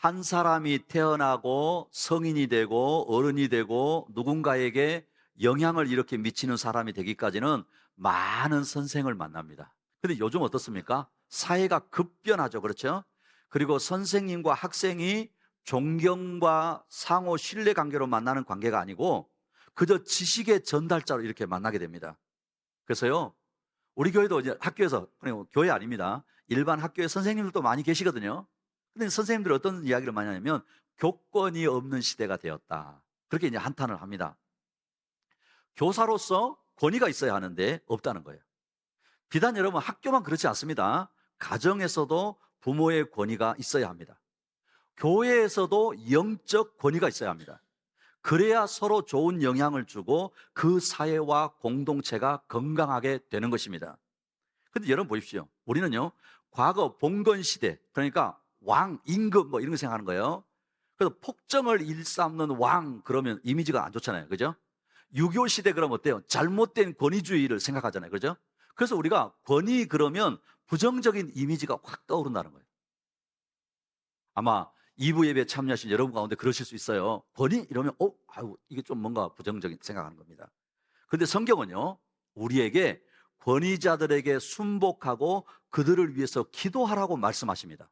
한 사람이 태어나고 성인이 되고 어른이 되고 누군가에게 영향을 이렇게 미치는 사람이 되기까지는 많은 선생을 만납니다. 근데 요즘 어떻습니까? 사회가 급변하죠. 그렇죠? 그리고 선생님과 학생이 존경과 상호 신뢰 관계로 만나는 관계가 아니고 그저 지식의 전달자로 이렇게 만나게 됩니다. 그래서요, 우리 교회도 이제 학교에서, 그리고 교회 아닙니다. 일반 학교에 선생님들도 많이 계시거든요. 근데 선생님들이 어떤 이야기를 많이 하냐면 교권이 없는 시대가 되었다. 그렇게 이제 한탄을 합니다. 교사로서 권위가 있어야 하는데 없다는 거예요. 비단 여러분 학교만 그렇지 않습니다. 가정에서도 부모의 권위가 있어야 합니다. 교회에서도 영적 권위가 있어야 합니다. 그래야 서로 좋은 영향을 주고 그 사회와 공동체가 건강하게 되는 것입니다. 근데 여러분 보십시오. 우리는요, 과거 봉건 시대, 그러니까 왕, 임금 뭐 이런 거 생각하는 거예요. 그래서 폭정을 일삼는 왕 그러면 이미지가 안 좋잖아요. 그죠? 유교 시대 그러면 어때요? 잘못된 권위주의를 생각하잖아요. 그죠? 그래서 우리가 권위 그러면 부정적인 이미지가 확 떠오른다는 거예요. 아마 2부 예배에 참여하신 여러분 가운데 그러실 수 있어요. 권위 이러면 아유, 이게 좀 뭔가 부정적인 생각하는 겁니다. 그런데 성경은요, 우리에게 권위자들에게 순복하고 그들을 위해서 기도하라고 말씀하십니다.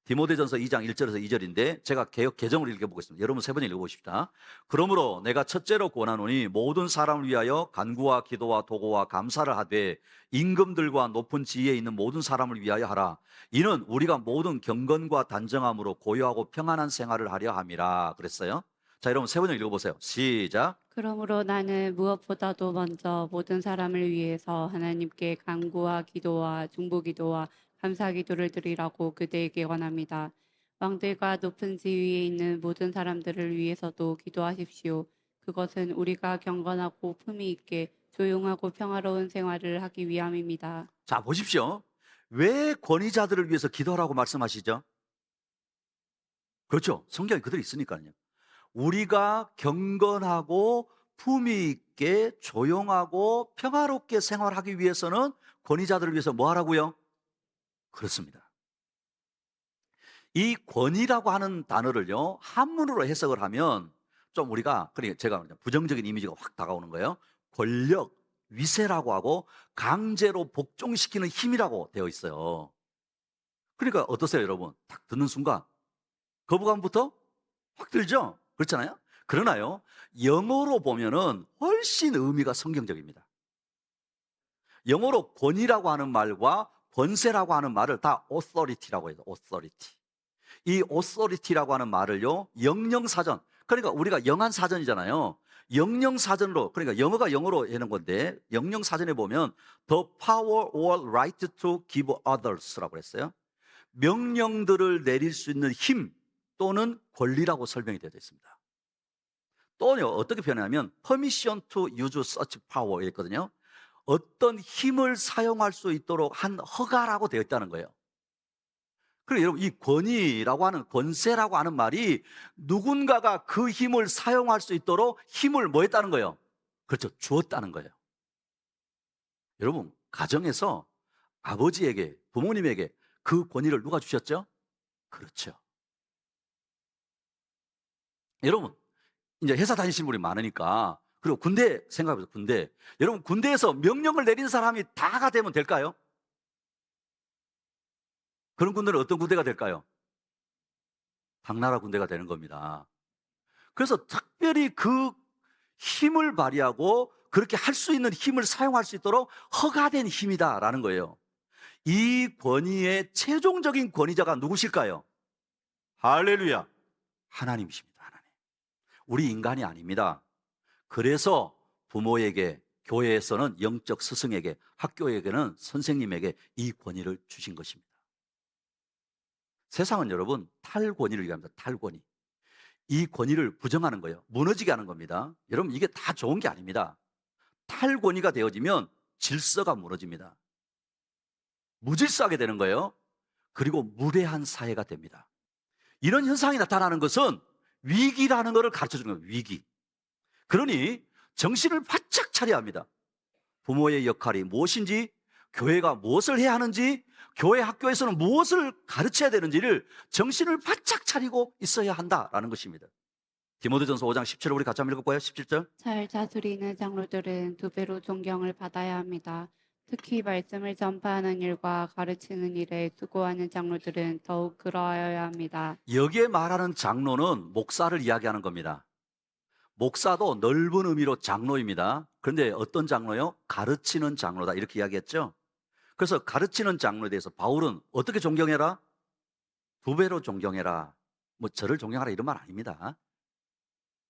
디모데전서 2장 1절에서 2절인데 제가 개역 개정을 읽어보겠습니다. 여러분 세 번 읽어보십시다. 그러므로 내가 첫째로 권하노니 모든 사람을 위하여 간구와 기도와 도고와 감사를 하되 임금들과 높은 지위에 있는 모든 사람을 위하여 하라. 이는 우리가 모든 경건과 단정함으로 고요하고 평안한 생활을 하려 함이라 그랬어요. 자, 여러분 세 번 읽어보세요. 시작. 그러므로 나는 무엇보다도 먼저 모든 사람을 위해서 하나님께 간구와 기도와 중보기도와 감사기도를 드리라고 그대에게 권합니다. 왕들과 높은 지위에 있는 모든 사람들을 위해서도 기도하십시오. 그것은 우리가 경건하고 품위 있게 조용하고 평화로운 생활을 하기 위함입니다. 자, 보십시오. 왜 권위자들을 위해서 기도하라고 말씀하시죠? 그렇죠. 성경에 그대로 있으니까요. 우리가 경건하고 품위 있게 조용하고 평화롭게 생활하기 위해서는 권위자들을 위해서 뭐 하라고요? 그렇습니다. 이 권위라고 하는 단어를요, 한문으로 해석을 하면 좀 우리가, 그러니까 제가 부정적인 이미지가 확 다가오는 거예요. 권력, 위세라고 하고 강제로 복종시키는 힘이라고 되어 있어요. 그러니까 어떠세요, 여러분? 딱 듣는 순간 거부감부터 확 들죠? 그렇잖아요? 그러나요, 영어로 보면은 훨씬 의미가 성경적입니다. 영어로 권위라고 하는 말과 권세라고 하는 말을 다 authority라고 해요. authority. 이 authority라고 하는 말을요, 영영사전, 그러니까 우리가 영한사전이잖아요. 영영사전으로, 그러니까 영어가 영어로 해놓은 건데 영영사전에 보면 the power or right to give others라고 했어요. 명령들을 내릴 수 있는 힘 또는 권리라고 설명이 되어 있습니다. 또요, 어떻게 표현하냐면 permission to use such power 이랬거든요. 어떤 힘을 사용할 수 있도록 한 허가라고 되어 있다는 거예요. 그리고 여러분, 이 권위라고 하는, 권세라고 하는 말이 누군가가 그 힘을 사용할 수 있도록 힘을 뭐 했다는 거예요? 그렇죠, 주었다는 거예요. 여러분, 가정에서 아버지에게, 부모님에게 그 권위를 누가 주셨죠? 그렇죠. 여러분, 이제 회사 다니시는 분이 많으니까, 그리고 군대 생각해보세요. 군대. 여러분, 군대에서 명령을 내린 사람이 다가 되면 될까요? 그런 군대는 어떤 군대가 될까요? 당나라 군대가 되는 겁니다. 그래서 특별히 그 힘을 발휘하고 그렇게 할 수 있는 힘을 사용할 수 있도록 허가된 힘이다라는 거예요. 이 권위의 최종적인 권위자가 누구실까요? 할렐루야. 하나님이십니다. 하나님. 우리 인간이 아닙니다. 그래서 부모에게, 교회에서는 영적 스승에게, 학교에게는 선생님에게 이 권위를 주신 것입니다. 세상은 여러분 탈권위를 얘기합니다. 탈권위. 이 권위를 부정하는 거예요. 무너지게 하는 겁니다. 여러분, 이게 다 좋은 게 아닙니다. 탈권위가 되어지면 질서가 무너집니다. 무질서하게 되는 거예요. 그리고 무례한 사회가 됩니다. 이런 현상이 나타나는 것은 위기라는 것을 가르쳐 주는 거예요. 위기. 그러니 정신을 바짝 차려야 합니다. 부모의 역할이 무엇인지, 교회가 무엇을 해야 하는지, 교회 학교에서는 무엇을 가르쳐야 되는지를 정신을 바짝 차리고 있어야 한다라는 것입니다. 디모데전서 5장 17절 우리 같이 한번 읽어봐요. 17절. 잘 다스리는 장로들은 두 배로 존경을 받아야 합니다. 특히 말씀을 전파하는 일과 가르치는 일에 수고하는 장로들은 더욱 그러하여야 합니다. 여기에 말하는 장로는 목사를 이야기하는 겁니다. 목사도 넓은 의미로 장로입니다. 그런데 어떤 장로요? 가르치는 장로다 이렇게 이야기했죠. 그래서 가르치는 장로에 대해서 바울은 어떻게 존경해라? 두 배로 존경해라. 뭐 저를 존경하라 이런 말 아닙니다.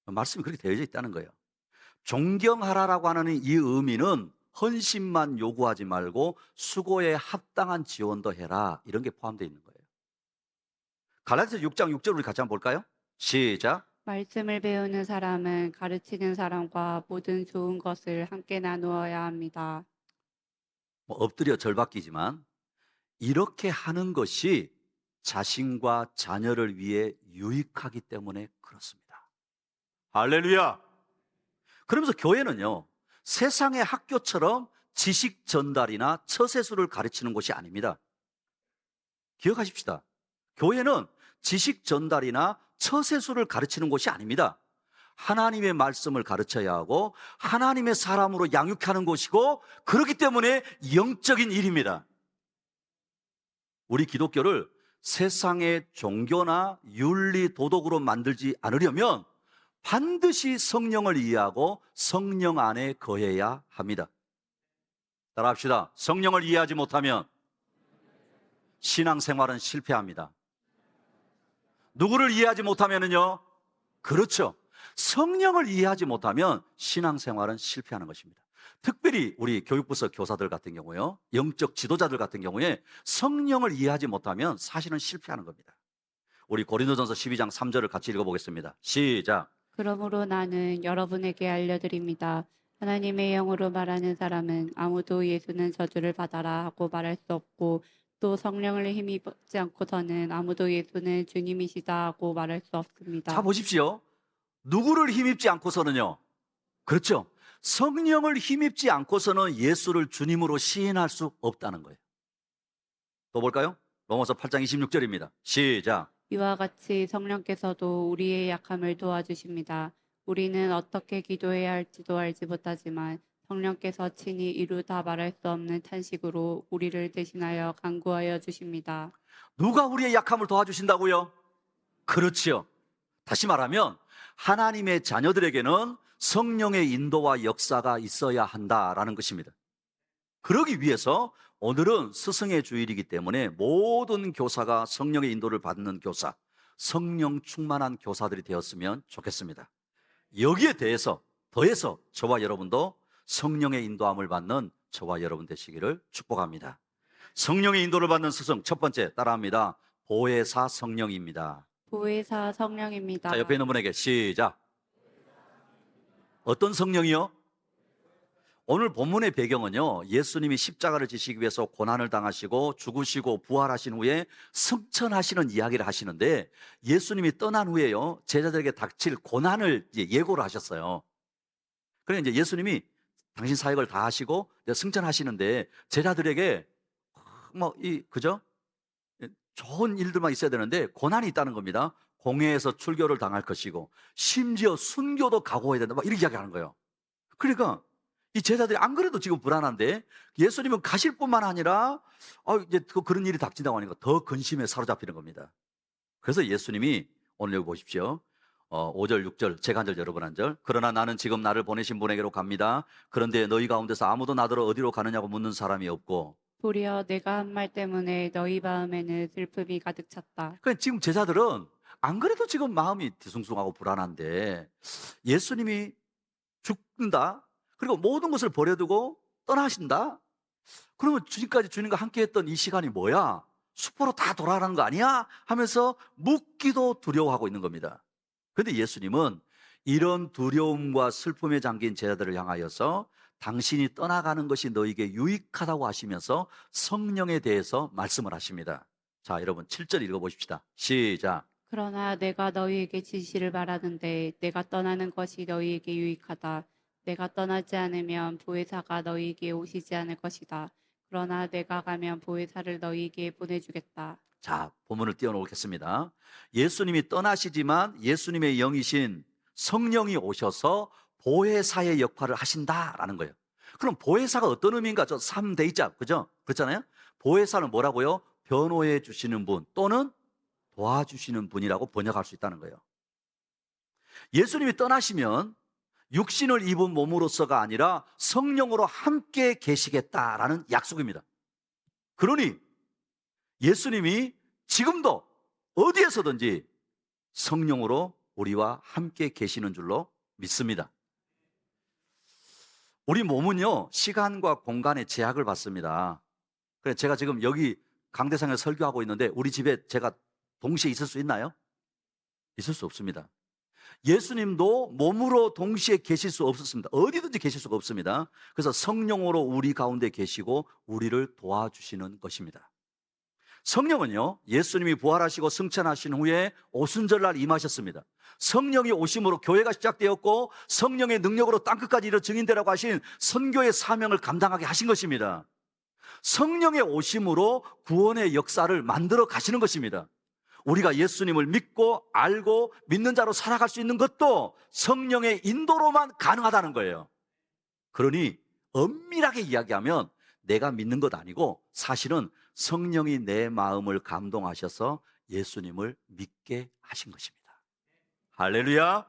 말씀이 그렇게 되어져 있다는 거예요. 존경하라라고 하는 이 의미는 헌신만 요구하지 말고 수고에 합당한 지원도 해라 이런 게 포함되어 있는 거예요. 갈라디아서 6장 6절 우리 같이 한번 볼까요? 시작. 말씀을 배우는 사람은 가르치는 사람과 모든 좋은 것을 함께 나누어야 합니다. 뭐 엎드려 절받기지만 이렇게 하는 것이 자신과 자녀를 위해 유익하기 때문에 그렇습니다. 할렐루야. 그러면서 교회는요, 세상의 학교처럼 지식 전달이나 처세술을 가르치는 곳이 아닙니다. 기억하십시다. 교회는 지식 전달이나 처세술을 가르치는 곳이 아닙니다. 하나님의 말씀을 가르쳐야 하고 하나님의 사람으로 양육하는 곳이고 그렇기 때문에 영적인 일입니다. 우리 기독교를 세상의 종교나 윤리 도덕으로 만들지 않으려면 반드시 성령을 이해하고 성령 안에 거해야 합니다. 따라합시다. 성령을 이해하지 못하면 신앙생활은 실패합니다. 누구를 이해하지 못하면요? 그렇죠. 성령을 이해하지 못하면 신앙생활은 실패하는 것입니다. 특별히 우리 교육부서 교사들 같은 경우요, 영적 지도자들 같은 경우에 성령을 이해하지 못하면 사실은 실패하는 겁니다. 우리 고린도전서 12장 3절을 같이 읽어보겠습니다. 시작. 그러므로 나는 여러분에게 알려드립니다. 하나님의 영으로 말하는 사람은 아무도 예수는 저주를 받아라 하고 말할 수 없고 또 성령을 힘입지 않고서는 아무도 예수는 주님이시다 하고 말할 수 없습니다. 자 보십시오. 누구를 힘입지 않고서는요. 그렇죠. 성령을 힘입지 않고서는 예수를 주님으로 시인할 수 없다는 거예요. 또 볼까요? 로마서 8장 26절입니다. 시작. 이와 같이 성령께서도 우리의 약함을 도와주십니다. 우리는 어떻게 기도해야 할지도 알지 못하지만 성령께서 친히 이루다 말할 수 없는 탄식으로 우리를 대신하여 간구하여 주십니다. 누가 우리의 약함을 도와주신다고요? 그렇지요. 다시 말하면 하나님의 자녀들에게는 성령의 인도와 역사가 있어야 한다라는 것입니다. 그러기 위해서 오늘은 스승의 주일이기 때문에 모든 교사가 성령의 인도를 받는 교사, 성령 충만한 교사들이 되었으면 좋겠습니다. 여기에 대해서 더해서 저와 여러분도 성령의 인도함을 받는 저와 여러분 되시기를 축복합니다. 성령의 인도를 받는 스승 첫 번째 따라합니다. 보혜사 성령입니다. 보혜사 성령입니다. 자, 옆에 있는 분에게 시작. 어떤 성령이요? 오늘 본문의 배경은요, 예수님이 십자가를 지시기 위해서 고난을 당하시고 죽으시고 부활하신 후에 승천하시는 이야기를 하시는데 예수님이 떠난 후에요, 제자들에게 닥칠 고난을 예고를 하셨어요. 그러니까 이제 예수님이 당신 사역을 다 하시고 승천하시는데 제자들에게 그죠? 좋은 일들만 있어야 되는데 고난이 있다는 겁니다. 공회에서 출교를 당할 것이고 심지어 순교도 각오해야 된다. 막 이렇게 이야기하는 거예요. 그러니까 이 제자들이 안 그래도 지금 불안한데 예수님은 가실 뿐만 아니라 이제 그런 일이 닥친다고 하니까 더 근심에 사로잡히는 겁니다. 그래서 예수님이 오늘 여기 보십시오. 5절 6절 제가 한 절 여러분 한 절. 그러나 나는 지금 나를 보내신 분에게로 갑니다. 그런데 너희 가운데서 아무도 나더러 어디로 가느냐고 묻는 사람이 없고 도리어 내가 한 말 때문에 너희 마음에는 슬픔이 가득 찼다. 그러니까 지금 제자들은 안 그래도 지금 마음이 뒤숭숭하고 불안한데 예수님이 죽는다. 그리고 모든 것을 버려두고 떠나신다. 그러면 지금까지 주님과 함께 했던 이 시간이 뭐야? 수포로 다 돌아가는 거 아니야? 하면서 묻기도 두려워하고 있는 겁니다. 그런데 예수님은 이런 두려움과 슬픔에 잠긴 제자들을 향하여서 당신이 떠나가는 것이 너에게 유익하다고 하시면서 성령에 대해서 말씀을 하십니다. 자, 여러분 7절 읽어보십시다. 시작. 그러나 내가 너희에게 진실을 말하는데 내가 떠나는 것이 너희에게 유익하다. 내가 떠나지 않으면 보혜사가 너희에게 오시지 않을 것이다. 그러나 내가 가면 보혜사를 너희에게 보내주겠다. 자, 본문을 띄워놓겠습니다. 예수님이 떠나시지만 예수님의 영이신 성령이 오셔서 보혜사의 역할을 하신다라는 거예요. 그럼 보혜사가 어떤 의미인가? 저 3대이자, 그죠? 그렇잖아요? 보혜사는 뭐라고요? 변호해 주시는 분 또는 도와주시는 분이라고 번역할 수 있다는 거예요. 예수님이 떠나시면 육신을 입은 몸으로서가 아니라 성령으로 함께 계시겠다라는 약속입니다. 그러니 예수님이 지금도 어디에서든지 성령으로 우리와 함께 계시는 줄로 믿습니다. 우리 몸은요, 시간과 공간의 제약을 받습니다. 그래서 제가 지금 여기 강대상에 설교하고 있는데 우리 집에 제가 동시에 있을 수 있나요? 있을 수 없습니다. 예수님도 몸으로 동시에 계실 수 없었습니다. 어디든지 계실 수가 없습니다. 그래서 성령으로 우리 가운데 계시고 우리를 도와주시는 것입니다. 성령은요, 예수님이 부활하시고 승천하신 후에 오순절날 임하셨습니다. 성령이 오심으로 교회가 시작되었고 성령의 능력으로 땅끝까지 이르러 증인되라고 하신 선교의 사명을 감당하게 하신 것입니다. 성령의 오심으로 구원의 역사를 만들어 가시는 것입니다. 우리가 예수님을 믿고 알고 믿는 자로 살아갈 수 있는 것도 성령의 인도로만 가능하다는 거예요. 그러니 엄밀하게 이야기하면 내가 믿는 것 아니고 사실은 성령이 내 마음을 감동하셔서 예수님을 믿게 하신 것입니다. 할렐루야.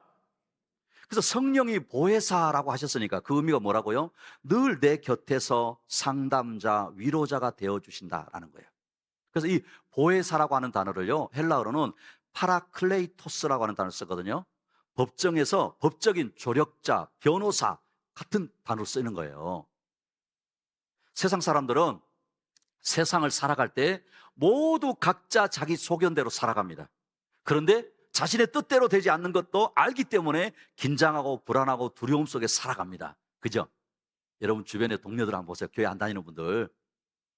그래서 성령이 보혜사라고 하셨으니까 그 의미가 뭐라고요? 늘 내 곁에서 상담자, 위로자가 되어주신다라는 거예요. 그래서 이 보혜사라고 하는 단어를요, 헬라어로는 파라클레이토스라고 하는 단어를 쓰거든요. 법정에서 법적인 조력자, 변호사 같은 단어로 쓰는 거예요. 세상 사람들은 세상을 살아갈 때 모두 각자 자기 소견대로 살아갑니다. 그런데 자신의 뜻대로 되지 않는 것도 알기 때문에 긴장하고 불안하고 두려움 속에 살아갑니다. 그죠? 여러분 주변에 동료들 한번 보세요. 교회 안 다니는 분들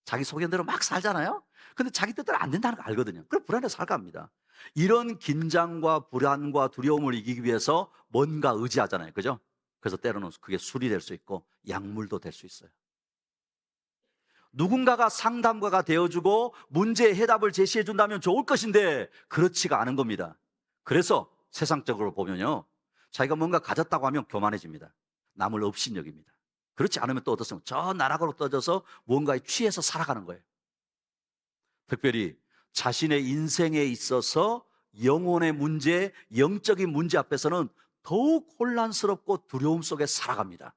자기 소견대로 막 살잖아요. 근데 자기 뜻대로 안 된다는 거 알거든요. 그럼 불안해서 살아갑니다. 이런 긴장과 불안과 두려움을 이기기 위해서 뭔가 의지하잖아요. 그죠? 그래서 때로는 그게 술이 될 수 있고 약물도 될 수 있어요. 누군가가 상담가가 되어주고 문제의 해답을 제시해 준다면 좋을 것인데 그렇지가 않은 겁니다. 그래서 세상적으로 보면요, 자기가 뭔가 가졌다고 하면 교만해집니다. 남을 업신여깁니다. 그렇지 않으면 또 어떻습니까? 저 나락으로 떠져서 무언가에 취해서 살아가는 거예요. 특별히 자신의 인생에 있어서 영혼의 문제, 영적인 문제 앞에서는 더욱 혼란스럽고 두려움 속에 살아갑니다.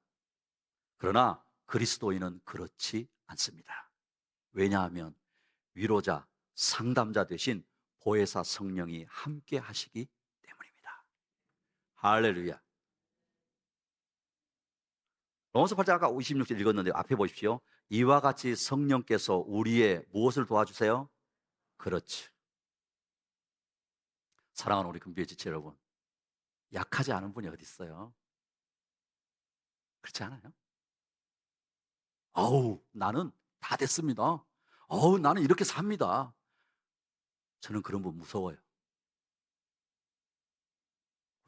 그러나 그리스도인은 그렇지 않습니다. 왜냐하면 위로자, 상담자 되신 보혜사 성령이 함께 하시기 때문입니다. 할렐루야. 로마서 8장 아까 26절 읽었는데 앞에 보십시오. 이와 같이 성령께서 우리의 무엇을 도와주세요? 그렇지. 사랑하는 우리 금교의 지체 여러분, 약하지 않은 분이 어디 있어요? 그렇지 않아요? 어우, 나는 다 됐습니다. 어우, 나는 이렇게 삽니다. 저는 그런 분 무서워요.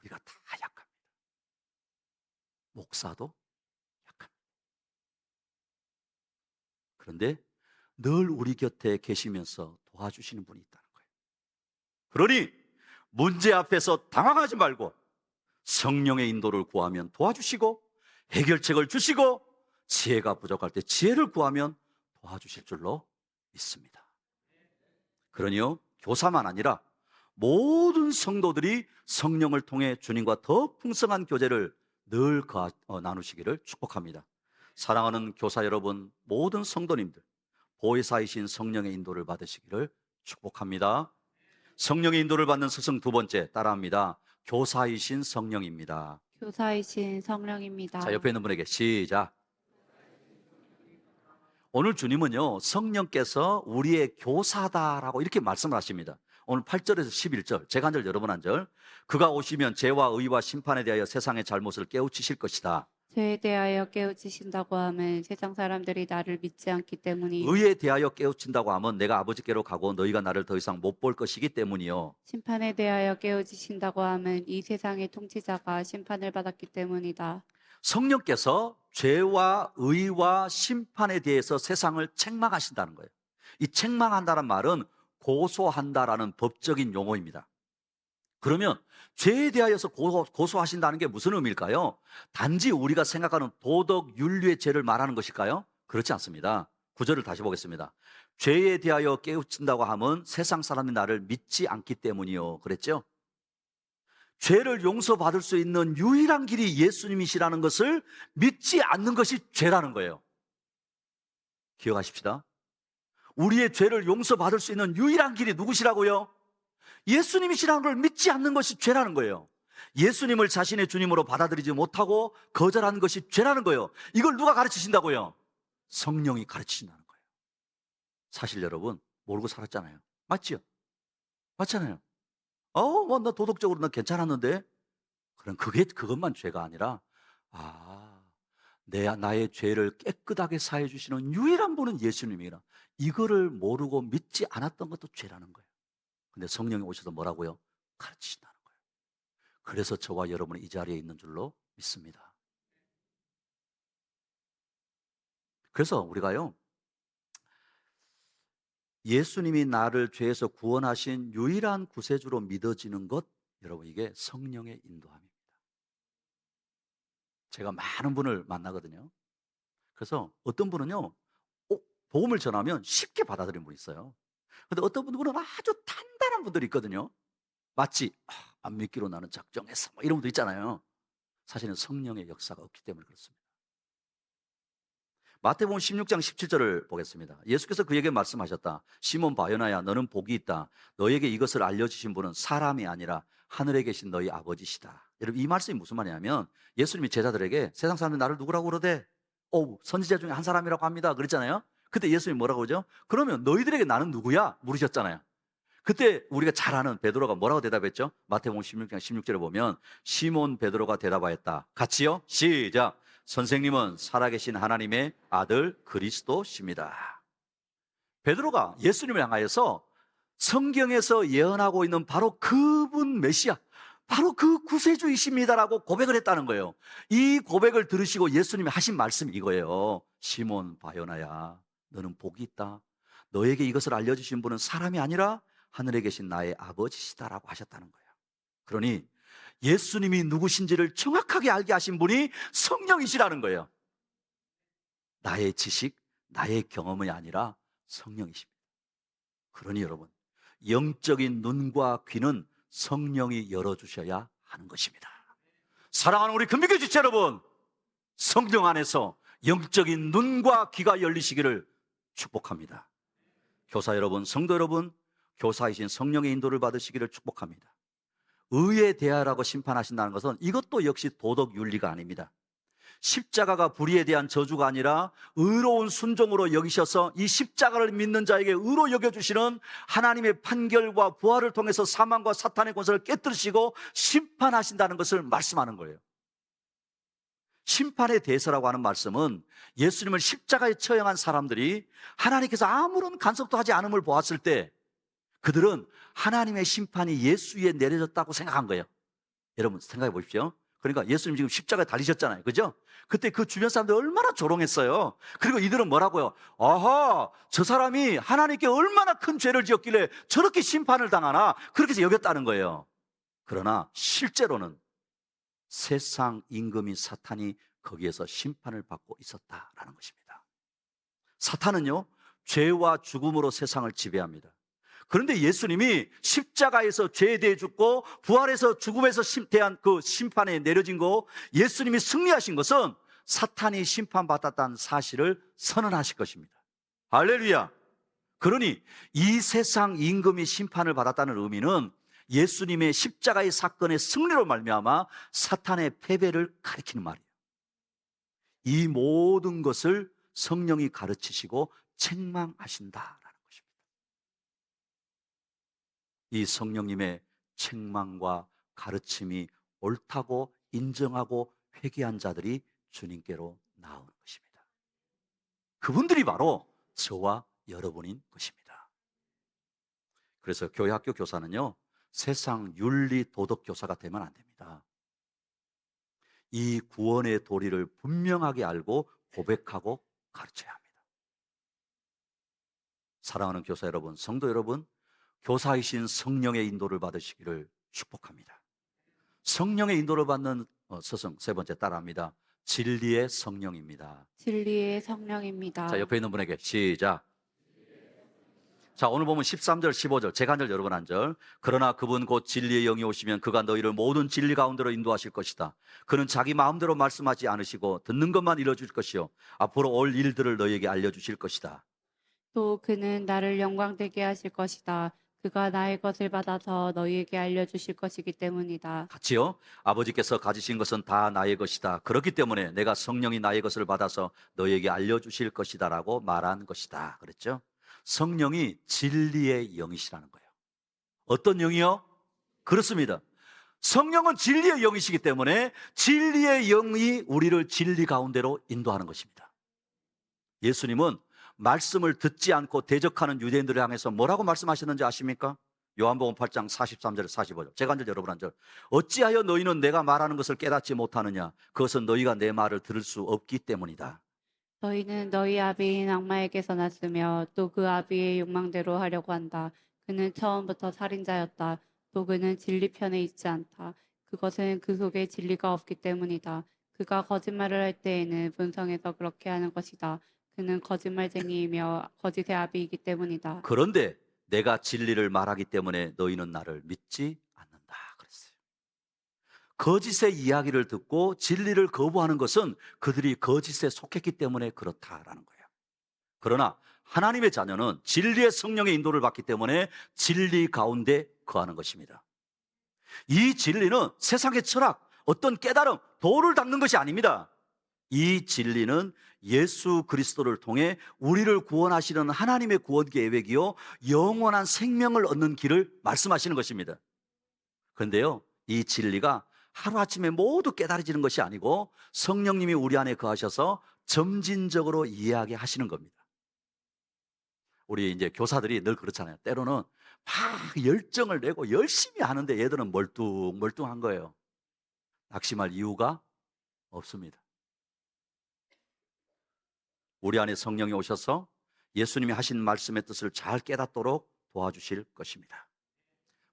우리가 다 약합니다. 목사도 약합니다. 그런데 늘 우리 곁에 계시면서 도와주시는 분이 있다는 거예요. 그러니 문제 앞에서 당황하지 말고 성령의 인도를 구하면 도와주시고 해결책을 주시고 지혜가 부족할 때 지혜를 구하면 도와주실 줄로 믿습니다. 그러니요, 교사만 아니라 모든 성도들이 성령을 통해 주님과 더 풍성한 교제를 늘 나누시기를 축복합니다. 사랑하는 교사 여러분, 모든 성도님들, 보혜사이신 성령의 인도를 받으시기를 축복합니다. 성령의 인도를 받는 스승 두 번째 따라합니다. 교사이신 성령입니다. 교사이신 성령입니다. 자, 옆에 있는 분에게 시작. 오늘 주님은요, 성령께서 우리의 교사다라고 이렇게 말씀을 하십니다. 오늘 8절에서 11절, 제가 한 절 여러분 한 절. 그가 오시면 죄와 의와 심판에 대하여 세상의 잘못을 깨우치실 것이다. 죄에 대하여 깨우치신다고 하면 세상 사람들이 나를 믿지 않기 때문이요. 의에 대하여 깨우친다고 하면 내가 아버지께로 가고 너희가 나를 더 이상 못 볼 것이기 때문이요. 심판에 대하여 깨우치신다고 하면 이 세상의 통치자가 심판을 받았기 때문이다. 성령께서 죄와 의와 심판에 대해서 세상을 책망하신다는 거예요. 이 책망한다는 말은 고소한다라는 법적인 용어입니다. 그러면 죄에 대하여서 고소하신다는 게 무슨 의미일까요? 단지 우리가 생각하는 도덕 윤리의 죄를 말하는 것일까요? 그렇지 않습니다. 구절을 다시 보겠습니다. 죄에 대하여 깨우친다고 하면 세상 사람이 나를 믿지 않기 때문이요. 그랬죠? 죄를 용서받을 수 있는 유일한 길이 예수님이시라는 것을 믿지 않는 것이 죄라는 거예요. 기억하십시다. 우리의 죄를 용서받을 수 있는 유일한 길이 누구시라고요? 예수님이시라는 걸 믿지 않는 것이 죄라는 거예요. 예수님을 자신의 주님으로 받아들이지 못하고 거절하는 것이 죄라는 거예요. 이걸 누가 가르치신다고요? 성령이 가르치신다는 거예요. 사실 여러분 모르고 살았잖아요. 맞죠? 맞잖아요. 나 도덕적으로 나 괜찮았는데. 그럼 그것만 죄가 아니라 나의 죄를 깨끗하게 사해 주시는 유일한 분은 예수님이라. 이거를 모르고 믿지 않았던 것도 죄라는 거예요. 근데 성령이 오셔서 뭐라고요? 가르치신다는 거예요. 그래서 저와 여러분이 이 자리에 있는 줄로 믿습니다. 그래서 우리가요, 예수님이 나를 죄에서 구원하신 유일한 구세주로 믿어지는 것, 여러분 이게 성령의 인도함입니다. 제가 많은 분을 만나거든요. 그래서 어떤 분은요, 복음을 전하면 쉽게 받아들이는 분이 있어요. 근데 어떤 분들은 아주 단단한 분들이 있거든요. 마치 안 믿기로 나는 작정했어 뭐 이런 분도 있잖아요. 사실은 성령의 역사가 없기 때문에 그렇습니다. 마태복음 16장 17절을 보겠습니다. 예수께서 그에게 말씀하셨다. 시몬 바요나야, 너는 복이 있다. 너에게 이것을 알려주신 분은 사람이 아니라 하늘에 계신 너희 아버지시다. 여러분 이 말씀이 무슨 말이냐면 예수님이 제자들에게 세상 사람들이 나를 누구라고 그러대? 선지자 중에 한 사람이라고 합니다. 그랬잖아요. 그때 예수님이 뭐라고 그러죠? 그러면 너희들에게 나는 누구야? 물으셨잖아요. 그때 우리가 잘 아는 베드로가 뭐라고 대답했죠? 마태복음 16장 16절에 보면 시몬 베드로가 대답하였다. 같이요? 시작. 선생님은 살아계신 하나님의 아들 그리스도십니다. 베드로가 예수님을 향하여서 성경에서 예언하고 있는 바로 그분 메시아, 바로 그 구세주이십니다라고 고백을 했다는 거예요. 이 고백을 들으시고 예수님이 하신 말씀이 이거예요. 시몬 바요나야, 너는 복이 있다. 너에게 이것을 알려주신 분은 사람이 아니라 하늘에 계신 나의 아버지시다라고 하셨다는 거예요. 그러니 예수님이 누구신지를 정확하게 알게 하신 분이 성령이시라는 거예요. 나의 지식, 나의 경험이 아니라 성령이십니다. 그러니 여러분, 영적인 눈과 귀는 성령이 열어주셔야 하는 것입니다. 사랑하는 우리 금빛교회 지체 여러분, 성령 안에서 영적인 눈과 귀가 열리시기를 축복합니다. 교사 여러분, 성도 여러분, 교사이신 성령의 인도를 받으시기를 축복합니다. 의에 대하라고 심판하신다는 것은 이것도 역시 도덕 윤리가 아닙니다. 십자가가 불의에 대한 저주가 아니라 의로운 순종으로 여기셔서 이 십자가를 믿는 자에게 의로 여겨주시는 하나님의 판결과 부활을 통해서 사망과 사탄의 권세를 깨뜨리시고 심판하신다는 것을 말씀하는 거예요. 심판의 대서라고 하는 말씀은 예수님을 십자가에 처형한 사람들이 하나님께서 아무런 간섭도 하지 않음을 보았을 때 그들은 하나님의 심판이 예수 위에 내려졌다고 생각한 거예요. 여러분 생각해 보십시오. 그러니까 예수님 지금 십자가에 달리셨잖아요. 그죠? 그때 그 주변 사람들 얼마나 조롱했어요. 그리고 이들은 뭐라고요? 저 사람이 하나님께 얼마나 큰 죄를 지었길래 저렇게 심판을 당하나, 그렇게 해서 여겼다는 거예요. 그러나 실제로는 세상 임금인 사탄이 거기에서 심판을 받고 있었다라는 것입니다. 사탄은요, 죄와 죽음으로 세상을 지배합니다. 그런데 예수님이 십자가에서 죄에 대해 죽고 부활해서 죽음에서 대한 그 심판에 내려진 거, 예수님이 승리하신 것은 사탄이 심판받았다는 사실을 선언하실 것입니다. 할렐루야. 그러니 이 세상 임금이 심판을 받았다는 의미는 예수님의 십자가의 사건의 승리로 말미암아 사탄의 패배를 가리키는 말이에요. 이 모든 것을 성령이 가르치시고 책망하신다. 이 성령님의 책망과 가르침이 옳다고 인정하고 회개한 자들이 주님께로 나오는 것입니다. 그분들이 바로 저와 여러분인 것입니다. 그래서 교회 학교 교사는요, 세상 윤리 도덕 교사가 되면 안 됩니다. 이 구원의 도리를 분명하게 알고 고백하고 가르쳐야 합니다. 사랑하는 교사 여러분, 성도 여러분, 교사이신 성령의 인도를 받으시기를 축복합니다. 성령의 인도를 받는 스승 세 번째 따라합니다. 진리의 성령입니다. 진리의 성령입니다. 자, 옆에 있는 분에게 시작. 자, 오늘 보면 13절, 15절, 제가 한 절, 여러분 한 절. 그러나 그분 곧 진리의 영이 오시면 그가 너희를 모든 진리 가운데로 인도하실 것이다. 그는 자기 마음대로 말씀하지 않으시고 듣는 것만 이뤄줄 것이요 앞으로 올 일들을 너희에게 알려주실 것이다. 또 그는 나를 영광되게 하실 것이다. 그가 나의 것을 받아서 너희에게 알려주실 것이기 때문이다. 같이요. 아버지께서 가지신 것은 다 나의 것이다. 그렇기 때문에 내가 성령이 나의 것을 받아서 너희에게 알려주실 것이다 라고 말한 것이다. 그랬죠? 성령이 진리의 영이시라는 거예요. 어떤 영이요? 그렇습니다. 성령은 진리의 영이시기 때문에 진리의 영이 우리를 진리 가운데로 인도하는 것입니다. 예수님은 말씀을 듣지 않고 대적하는 유대인들을 향해서 뭐라고 말씀하셨는지 아십니까? 요한복음 8장 43절 45절. 제가 한 절, 여러분 한 절. 어찌하여 너희는 내가 말하는 것을 깨닫지 못하느냐? 그것은 너희가 내 말을 들을 수 없기 때문이다. 너희는 너희 아비인 악마에게서 났으며 또 그 아비의 욕망대로 하려고 한다. 그는 처음부터 살인자였다. 또 그는 진리 편에 있지 않다. 그것은 그 속에 진리가 없기 때문이다. 그가 거짓말을 할 때에는 본성에서 그렇게 하는 것이다. 그는 거짓말쟁이이며 거짓의 아비이기 때문이다. 그런데 내가 진리를 말하기 때문에 너희는 나를 믿지 않는다. 그랬어요. 거짓의 이야기를 듣고 진리를 거부하는 것은 그들이 거짓에 속했기 때문에 그렇다라는 거예요. 그러나 하나님의 자녀는 진리의 성령의 인도를 받기 때문에 진리 가운데 거하는 것입니다. 이 진리는 세상의 철학, 어떤 깨달음, 도를 닦는 것이 아닙니다. 이 진리는 예수 그리스도를 통해 우리를 구원하시는 하나님의 구원 계획이요 영원한 생명을 얻는 길을 말씀하시는 것입니다. 그런데요, 이 진리가 하루아침에 모두 깨달아지는 것이 아니고 성령님이 우리 안에 거하셔서 점진적으로 이해하게 하시는 겁니다. 우리 이제 교사들이 늘 그렇잖아요. 때로는 막 열정을 내고 열심히 하는데 얘들은 멀뚱멀뚱한 거예요. 낙심할 이유가 없습니다. 우리 안에 성령이 오셔서 예수님이 하신 말씀의 뜻을 잘 깨닫도록 도와주실 것입니다.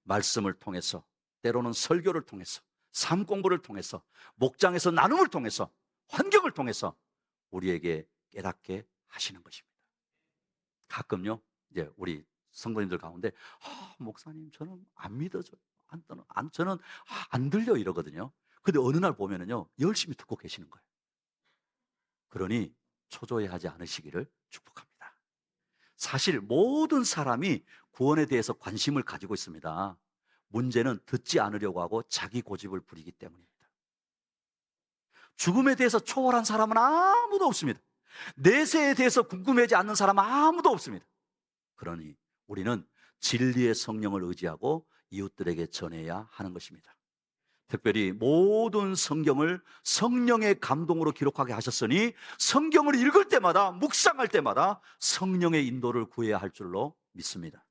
말씀을 통해서, 때로는 설교를 통해서, 삶 공부를 통해서, 목장에서 나눔을 통해서, 환경을 통해서 우리에게 깨닫게 하시는 것입니다. 가끔요, 이제 우리 성도님들 가운데 목사님 저는 안 믿어져요. 저는 안 들려 이러거든요. 근데 어느 날 보면은요, 열심히 듣고 계시는 거예요. 그러니 초조해하지 않으시기를 축복합니다. 사실 모든 사람이 구원에 대해서 관심을 가지고 있습니다. 문제는 듣지 않으려고 하고 자기 고집을 부리기 때문입니다. 죽음에 대해서 초월한 사람은 아무도 없습니다. 내세에 대해서 궁금해하지 않는 사람은 아무도 없습니다. 그러니 우리는 진리의 성령을 의지하고 이웃들에게 전해야 하는 것입니다. 특별히 모든 성경을 성령의 감동으로 기록하게 하셨으니 성경을 읽을 때마다, 묵상할 때마다 성령의 인도를 구해야 할 줄로 믿습니다.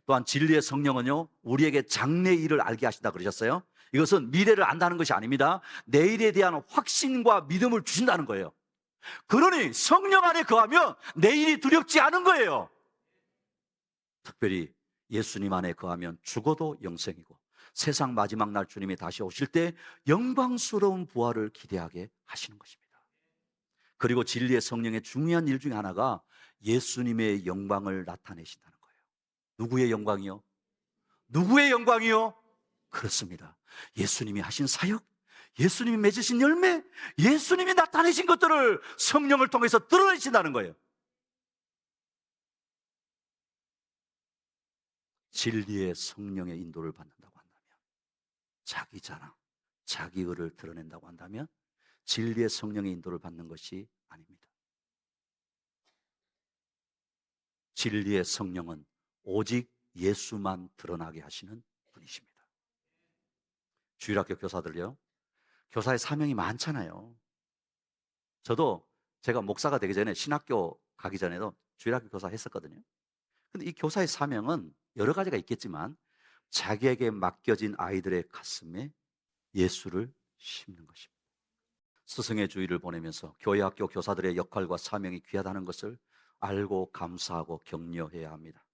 또한 진리의 성령은요, 우리에게 장래의 일을 알게 하신다 그러셨어요. 이것은 미래를 안다는 것이 아닙니다. 내일에 대한 확신과 믿음을 주신다는 거예요. 그러니 성령 안에 거하면 내일이 두렵지 않은 거예요. 특별히 예수님 안에 거하면 죽어도 영생이고 세상 마지막 날 주님이 다시 오실 때 영광스러운 부활을 기대하게 하시는 것입니다. 그리고 진리의 성령의 중요한 일 중에 하나가 예수님의 영광을 나타내신다는 거예요. 누구의 영광이요? 누구의 영광이요? 그렇습니다. 예수님이 하신 사역, 예수님이 맺으신 열매, 예수님이 나타내신 것들을 성령을 통해서 드러내신다는 거예요. 진리의 성령의 인도를 받는다고 한다면, 자기 자랑, 자기 의를 드러낸다고 한다면 진리의 성령의 인도를 받는 것이 아닙니다. 진리의 성령은 오직 예수만 드러나게 하시는 분이십니다. 주일학교 교사들요, 교사의 사명이 많잖아요. 저도 제가 목사가 되기 전에 신학교 가기 전에도 주일학교 교사 했었거든요. 근데 이 교사의 사명은 여러 가지가 있겠지만 자기에게 맡겨진 아이들의 가슴에 예수를 심는 것입니다. 스승의 주의를 보내면서 교회 학교 교사들의 역할과 사명이 귀하다는 것을 알고 감사하고 격려해야 합니다.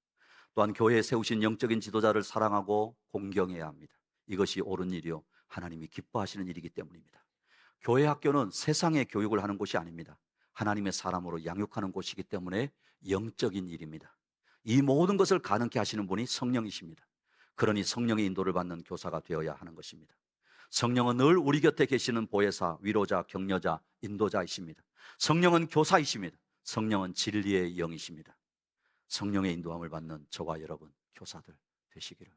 또한 교회에 세우신 영적인 지도자를 사랑하고 공경해야 합니다. 이것이 옳은 일이요 하나님이 기뻐하시는 일이기 때문입니다. 교회 학교는 세상의 교육을 하는 곳이 아닙니다. 하나님의 사람으로 양육하는 곳이기 때문에 영적인 일입니다. 이 모든 것을 가능케 하시는 분이 성령이십니다. 그러니 성령의 인도를 받는 교사가 되어야 하는 것입니다. 성령은 늘 우리 곁에 계시는 보혜사, 위로자, 격려자, 인도자이십니다. 성령은 교사이십니다. 성령은 진리의 영이십니다. 성령의 인도함을 받는 저와 여러분 교사들 되시기를